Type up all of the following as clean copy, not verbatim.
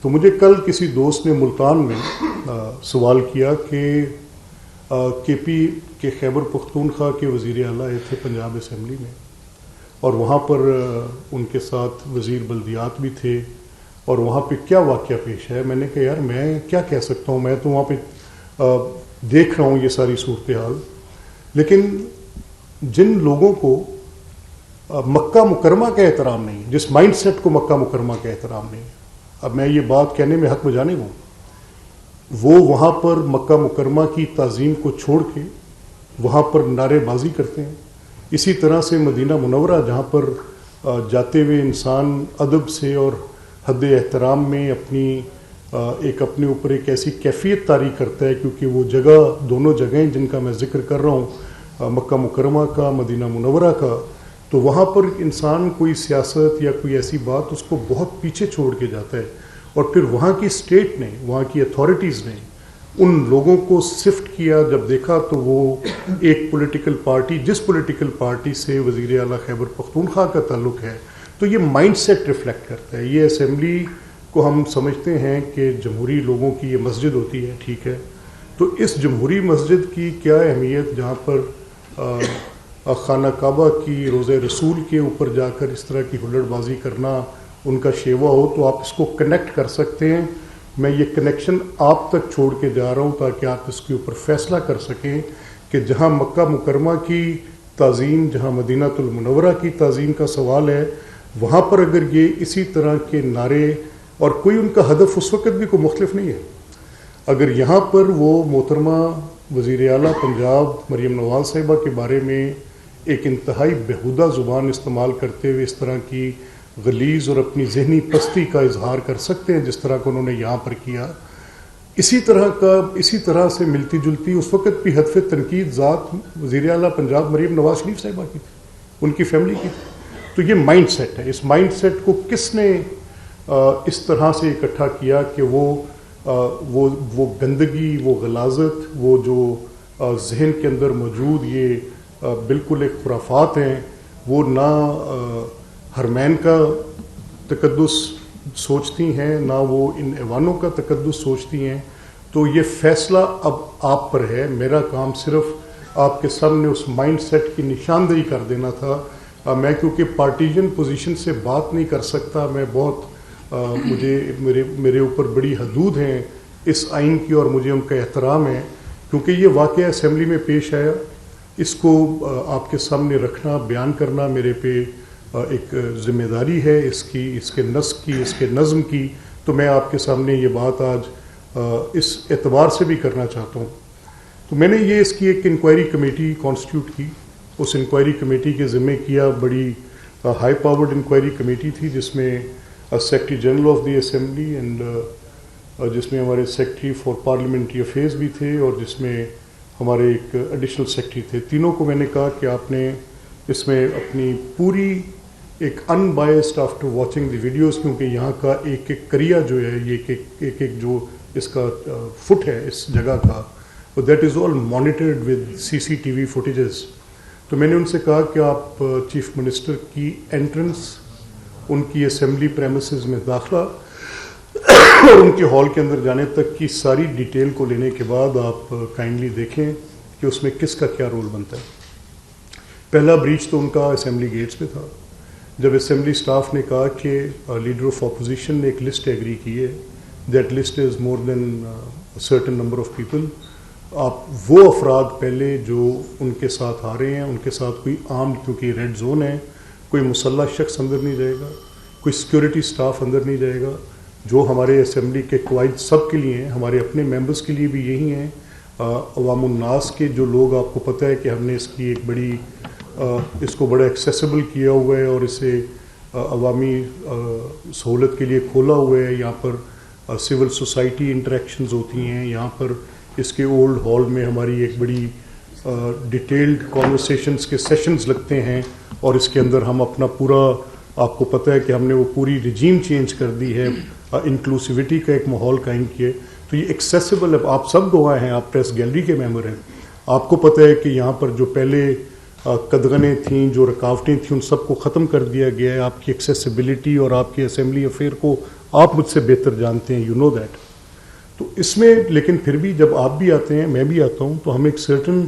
تو مجھے کل کسی دوست نے ملتان میں سوال کیا کہ کے پی کے خیبر پختونخوا کے وزیر اعلیٰ آئے تھے پنجاب اسمبلی میں، اور وہاں پر ان کے ساتھ وزیر بلدیات بھی تھے، اور وہاں پہ کیا واقعہ پیش ہے؟ میں نے کہا یار میں کیا کہہ سکتا ہوں، میں تو وہاں پہ دیکھ رہا ہوں یہ ساری صورتحال، لیکن جن لوگوں کو مکہ مکرمہ کا احترام نہیں، جس مائنڈ سیٹ کو مکہ مکرمہ کا احترام نہیں، اب میں یہ بات کہنے میں حق بجانب ہوں، وہ وہاں پر مکہ مکرمہ کی تعظیم کو چھوڑ کے وہاں پر نعرے بازی کرتے ہیں۔ اسی طرح سے مدینہ منورہ جہاں پر جاتے ہوئے انسان ادب سے اور حد احترام میں اپنے اوپر ایک ایسی کیفیت طاری کرتا ہے، کیونکہ وہ جگہ، دونوں جگہیں جن کا میں ذکر کر رہا ہوں، مکہ مکرمہ کا، مدینہ منورہ کا، تو وہاں پر انسان کوئی سیاست یا کوئی ایسی بات اس کو بہت پیچھے چھوڑ کے جاتا ہے، اور پھر وہاں کی اسٹیٹ نے، وہاں کی اتھارٹیز نے ان لوگوں کو سفٹ کیا۔ جب دیکھا تو وہ ایک پولیٹیکل پارٹی، جس پولیٹیکل پارٹی سے وزیر اعلیٰ خیبر پختونخوا کا تعلق ہے، تو یہ مائنڈ سیٹ ریفلیکٹ کرتا ہے۔ یہ اسمبلی کو ہم سمجھتے ہیں کہ جمہوری لوگوں کی یہ مسجد ہوتی ہے، ٹھیک ہے، تو اس جمہوری مسجد کی کیا اہمیت جہاں پر خانہ کعبہ کی، روضہ رسول کے اوپر جا کر اس طرح کی ہلڑ بازی کرنا ان کا شیوا ہو، تو آپ اس کو کنیکٹ کر سکتے ہیں۔ میں یہ کنیکشن آپ تک چھوڑ کے جا رہا ہوں تاکہ آپ اس کے اوپر فیصلہ کر سکیں کہ جہاں مکہ مکرمہ کی تعظیم، جہاں مدینہ المنورہ کی تعظیم کا سوال ہے، وہاں پر اگر یہ اسی طرح کے نعرے، اور کوئی ان کا ہدف اس وقت بھی کوئی مختلف نہیں ہے، اگر یہاں پر وہ محترمہ وزیر اعلیٰ پنجاب مریم نواز صاحبہ کے بارے میں ایک انتہائی بیہودہ زبان استعمال کرتے ہوئے اس طرح کی غلیظ اور اپنی ذہنی پستی کا اظہار کر سکتے ہیں جس طرح کو انہوں نے یہاں پر کیا، اسی طرح سے ملتی جلتی اس وقت بھی ہدف تنقید ذات وزیر اعلیٰ پنجاب مریم نواز شریف صاحبہ کی تھی، ان کی فیملی کی تھی۔ تو یہ مائنڈ سیٹ ہے، اس مائنڈ سیٹ کو کس نے اس طرح سے اکٹھا کیا کہ وہ گندگی، وہ غلاظت، وہ جو ذہن کے اندر موجود یہ بالکل ایک خرافات ہیں، وہ نہ حرمین کا تقدس سوچتی ہیں، نہ وہ ان ایوانوں کا تقدس سوچتی ہیں۔ تو یہ فیصلہ اب آپ پر ہے، میرا کام صرف آپ کے سامنے اس مائنڈ سیٹ کی نشاندہی کر دینا تھا۔ میں کیونکہ پارٹیجن پوزیشن سے بات نہیں کر سکتا، میں بہت میرے اوپر بڑی حدود ہیں اس آئین کی، اور مجھے ان کا احترام ہے، کیونکہ یہ واقعہ اسمبلی میں پیش آیا، اس کو آپ کے سامنے رکھنا، بیان کرنا میرے پہ ایک ذمہ داری ہے، اس کے نسق کی، اس کے نظم کی، تو میں آپ کے سامنے یہ بات آج اس اعتبار سے بھی کرنا چاہتا ہوں۔ تو میں نے اس کی ایک انکوائری کمیٹی کانسٹیٹیوٹ کی، اس انکوائری کمیٹی کے ذمہ کیا، بڑی ہائی پاورڈ انکوائری کمیٹی تھی، جس میں secretary general of the assembly and جس میں ہمارے سیکرٹری فار پارلیمنٹری افیئرز بھی تھے، اور جس میں ہمارے ایک ایڈیشنل سیکرٹری تھے۔ تینوں کو میں نے کہا کہ آپ نے اس میں اپنی پوری ایک unbiased after watching the videos, کیونکہ یہاں کا ایک ایک کریا جو ہے، یہ ایک جو اس کا فٹ ہے اس جگہ کا، that is all monitored with CCTV footages. تو میں نے ان سے کہا کہ آپ چیف منسٹر کی انٹرنس، ان کی اسمبلی پریمیسز میں داخلہ اور ان کے ہال کے اندر جانے تک کی ساری ڈیٹیل کو لینے کے بعد آپ کائنڈلی دیکھیں کہ اس میں کس کا کیا رول بنتا ہے۔ پہلا بریچ تو ان کا اسمبلی گیٹس پہ تھا، جب اسمبلی سٹاف نے کہا کہ لیڈر آف اپوزیشن نے ایک لسٹ ایگری کی ہے، that list is more than certain number of people, آپ وہ افراد پہلے جو ان کے ساتھ آ رہے ہیں، ان کے ساتھ کوئی عام، کیونکہ ریڈ زون ہے، کوئی مسلح شخص اندر نہیں جائے گا، کوئی سیکیورٹی سٹاف اندر نہیں جائے گا، جو ہمارے اسمبلی کے قواعد سب کے لیے ہیں، ہمارے اپنے ممبرس کے لیے بھی یہی ہیں، عوام الناس کے جو لوگ، آپ کو پتہ ہے کہ ہم نے اس کی ایک بڑی اس کو بڑا ایکسیسیبل کیا ہوا ہے اور اسے عوامی سہولت کے لیے کھولا ہوا ہے۔ یہاں پر سول سوسائٹی انٹریکشنز ہوتی ہیں، یہاں پر اس کے اولڈ ہال میں ہماری ایک بڑی ڈیٹیلڈ کانورسیشنز کے سیشنز لگتے ہیں، اور اس کے اندر ہم اپنا پورا، آپ کو پتہ ہے کہ ہم نے وہ پوری رجیم چینج کر دی ہے، انکلوسیوٹی کا ایک ماحول قائم کیا، تو یہ ایکسیسیبل ہے۔ آپ سب گواہ ہیں، آپ پریس گیلری کے ممبر ہیں، آپ کو پتہ ہے کہ یہاں پر جو پہلے قدغنیں تھیں, جو رکاوٹیں تھیں, ان سب کو ختم کر دیا گیا ہے. آپ کی ایکسیسیبلٹی اور آپ کی اسمبلی افیئر کو آپ مجھ سے بہتر جانتے ہیں, یو نو دیٹ. تو اس میں لیکن پھر بھی جب آپ بھی آتے ہیں, میں بھی آتا ہوں, تو ہم ایک سرٹن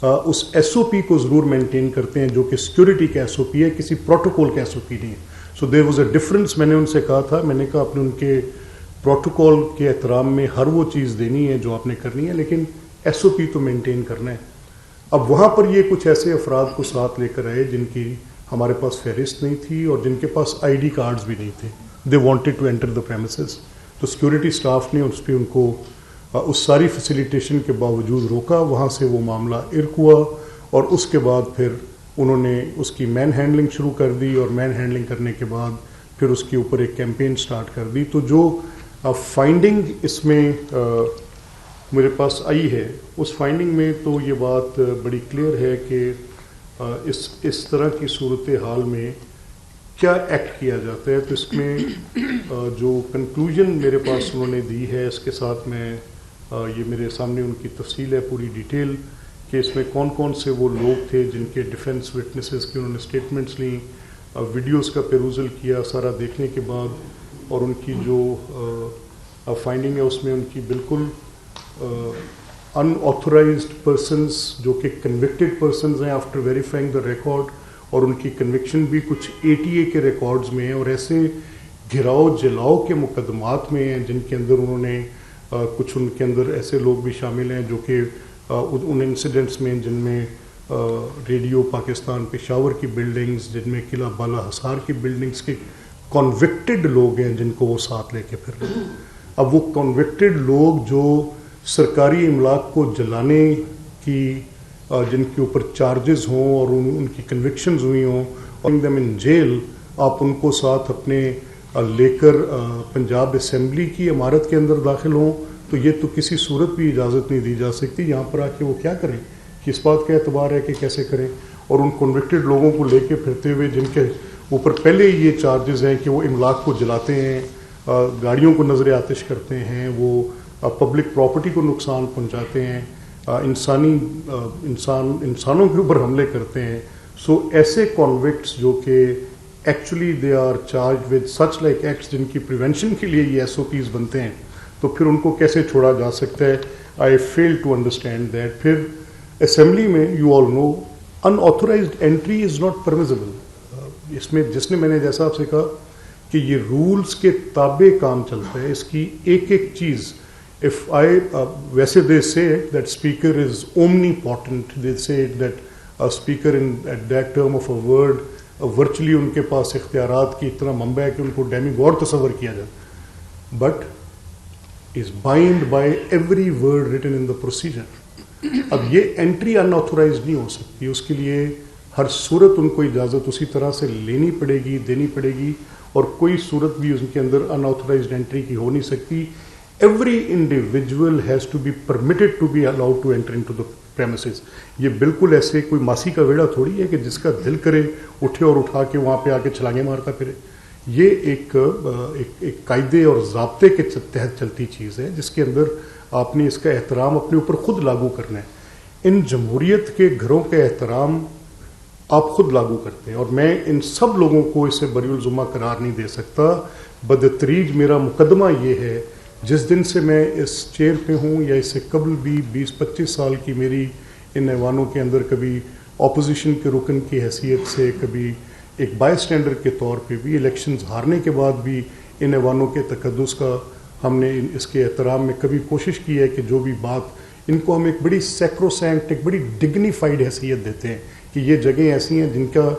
اس ایس او پی کو ضرور مینٹین کرتے ہیں جو کہ سیکورٹی کا ایس او پی ہے, کسی پروٹوکول کا ایس او پی نہیں ہے. سو دیر واز اے ڈفرنس. میں نے ان سے کہا تھا, میں نے کہا آپ نے ان کے پروٹوکول کے احترام میں ہر وہ چیز دینی ہے جو آپ نے کرنی ہے, لیکن ایس او پی تو مینٹین کرنا ہے. اب وہاں پر یہ کچھ ایسے افراد کو ساتھ لے کر آئے جن کی ہمارے پاس فہرست نہیں تھی اور جن کے پاس آئی ڈی کارڈز بھی نہیں تھے. They wanted to enter the premises. تو سیکورٹی اسٹاف نے اس پہ ان کو اس ساری فیسیلیٹیشن کے باوجود روکا. وہاں سے وہ معاملہ ارک ہوا اور اس کے بعد پھر انہوں نے اس کی مین ہینڈلنگ شروع کر دی, اور مین ہینڈلنگ کرنے کے بعد پھر اس کے اوپر ایک کیمپین سٹارٹ کر دی. تو جو فائنڈنگ اس میں میرے پاس آئی ہے, اس فائنڈنگ میں تو یہ بات بڑی کلیئر ہے کہ اس طرح کی صورتحال میں کیا ایکٹ کیا جاتا ہے. تو اس میں جو کنکلوژن میرے پاس انہوں نے دی ہے, اس کے ساتھ میں یہ میرے سامنے ان کی تفصیل ہے پوری ڈیٹیل کہ اس میں کون کون سے وہ لوگ تھے جن کے ڈیفنس وٹنسز کی انہوں نے اسٹیٹمنٹس لیں, ویڈیوز کا پیروزل کیا سارا دیکھنے کے بعد, اور ان کی جو فائنڈنگ ہے اس میں ان کی بالکل ان آتھورائزڈ پرسنز جو کہ کنوکٹڈ پرسنز ہیں آفٹر ویریفائنگ دا ریکارڈ, اور ان کی کنوکشن بھی کچھ ATA کے ریکارڈز میں ہیں, اور ایسے گھراؤ جلاؤ کے مقدمات میں ہیں جن کے اندر انہوں نے کچھ ان کے اندر ایسے لوگ بھی شامل ہیں جو کہ ان انسیڈنٹس میں جن میں ریڈیو پاکستان پشاور کی بلڈنگز, جن میں قلعہ بالا حصار کی بلڈنگز کے کنوکٹڈ لوگ ہیں جن کو وہ ساتھ لے کے پھر رہے ہیں. اب وہ کنوکٹڈ لوگ جو سرکاری املاک کو جلانے کی جن کے اوپر چارجز ہوں اور ان کی کنوکشنز ہوئی ہوں, اور دم ان جیل, آپ ان کو ساتھ اپنے لے کر پنجاب اسمبلی کی عمارت کے اندر داخل ہوں, تو یہ تو کسی صورت بھی اجازت نہیں دی جا سکتی. یہاں پر آ کے وہ کیا کریں, کس بات کا اعتبار ہے کہ کیسے کریں. اور ان کنوکٹڈ لوگوں کو لے کے پھرتے ہوئے جن کے اوپر پہلے یہ چارجز ہیں کہ وہ املاک کو جلاتے ہیں, گاڑیوں کو نظر آتش کرتے ہیں, وہ پبلک پراپرٹی کو نقصان پہنچاتے ہیں, انسانوں کے اوپر حملے کرتے ہیں. سو ایسے کنوکٹس جو کہ actually they are charged with such like acts جن کی پریونشن کے لیے یہ SOPs بنتے ہیں, تو پھر ان کو کیسے چھوڑا جا سکتا ہے. I feel to understand that. پھر اسمبلی میں you all know unauthorized entry is not permissible. اس میں جس نے میں نے جیسا آپ سے کہا کہ یہ رولز کے تابع کام چلتا ہے, اس کی ایک ایک چیز if ویسے they say that speaker is omnipotent, they say that a speaker at that term of a word virtually ان کے پاس اختیارات کی اتنا منبع ہے کہ ان کو ڈیمی گاڈ تصور کیا جائے, but is bound by every word written in the procedure. اب یہ انٹری ان آتھورائزڈ نہیں ہو سکتی, اس کے لیے ہر صورت ان کو اجازت اسی طرح سے لینی پڑے گی, دینی پڑے گی, اور کوئی صورت بھی ان کے اندر ان آتھورائزڈ انٹری کی ہو نہیں سکتی. Every individual has to be permitted to be allowed to enter into the premises. یہ بالکل ایسے کوئی ماسی کا ویڑا تھوڑی ہے کہ جس کا دل کرے اٹھے اور اٹھا کے وہاں پہ آ کے چھلانگیں مارتا پھرے. یہ ایک قاعدے اور ضابطے کے تحت چلتی چیز ہے جس کے اندر آپ نے اس کا احترام اپنے اوپر خود لاگو کرنا ہے. ان جمہوریت کے گھروں کا احترام آپ خود لاگو کرتے ہیں, اور میں ان سب لوگوں کو اسے بری الزمہ قرار نہیں دے سکتا. بدتریج میرا مقدمہ یہ ہے, جس دن سے میں اس چیئر پہ ہوں یا اس سے قبل بھی 20-25 سال کی میری ان ایوانوں کے اندر کبھی اپوزیشن کے رکن کی حیثیت سے, کبھی ایک بائی اسٹینڈر کے طور پہ بھی, الیکشنز ہارنے کے بعد بھی ان ایوانوں کے تقدس کا ہم نے اس کے احترام میں کبھی کوشش کی ہے کہ جو بھی بات ان کو ہم ایک بڑی سیکروسینکٹ, ایک بڑی ڈگنیفائڈ حیثیت دیتے ہیں کہ یہ جگہیں ایسی ہیں جن کا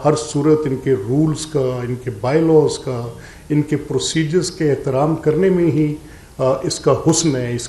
ہر صورت ان کے رولز کا, ان کے بائی لاز کا, ان کے پروسیجرز کے احترام کرنے میں ہی اس کا حسن ہے, اس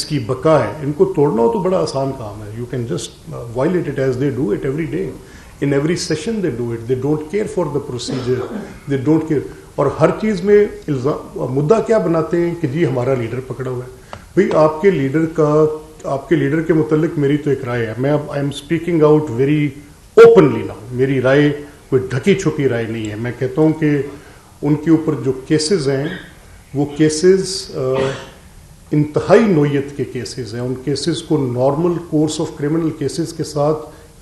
کی بقا ہے. ان کو توڑنا ہو تو بڑا آسان کام ہے. You can just violate it as they do it every day, in every session they do it, they don't care for the procedure, they don't care. اور ہر چیز میں مدعا کیا بناتے ہیں کہ جی ہمارا لیڈر پکڑا ہوا ہے. بھئی آپ کے لیڈر کے متعلق میری تو ایک رائے ہے. میں اب I am speaking out very openly now. میری رائے کوئی ڈھکی چھپی رائے نہیں ہے. میں کہتا ہوں کہ ان کے اوپر جو کیسز ہیں وہ کیسز انتہائی نوعیت کے کیسز ہیں. ان کیسز کو normal course of criminal cases کے ساتھ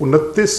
29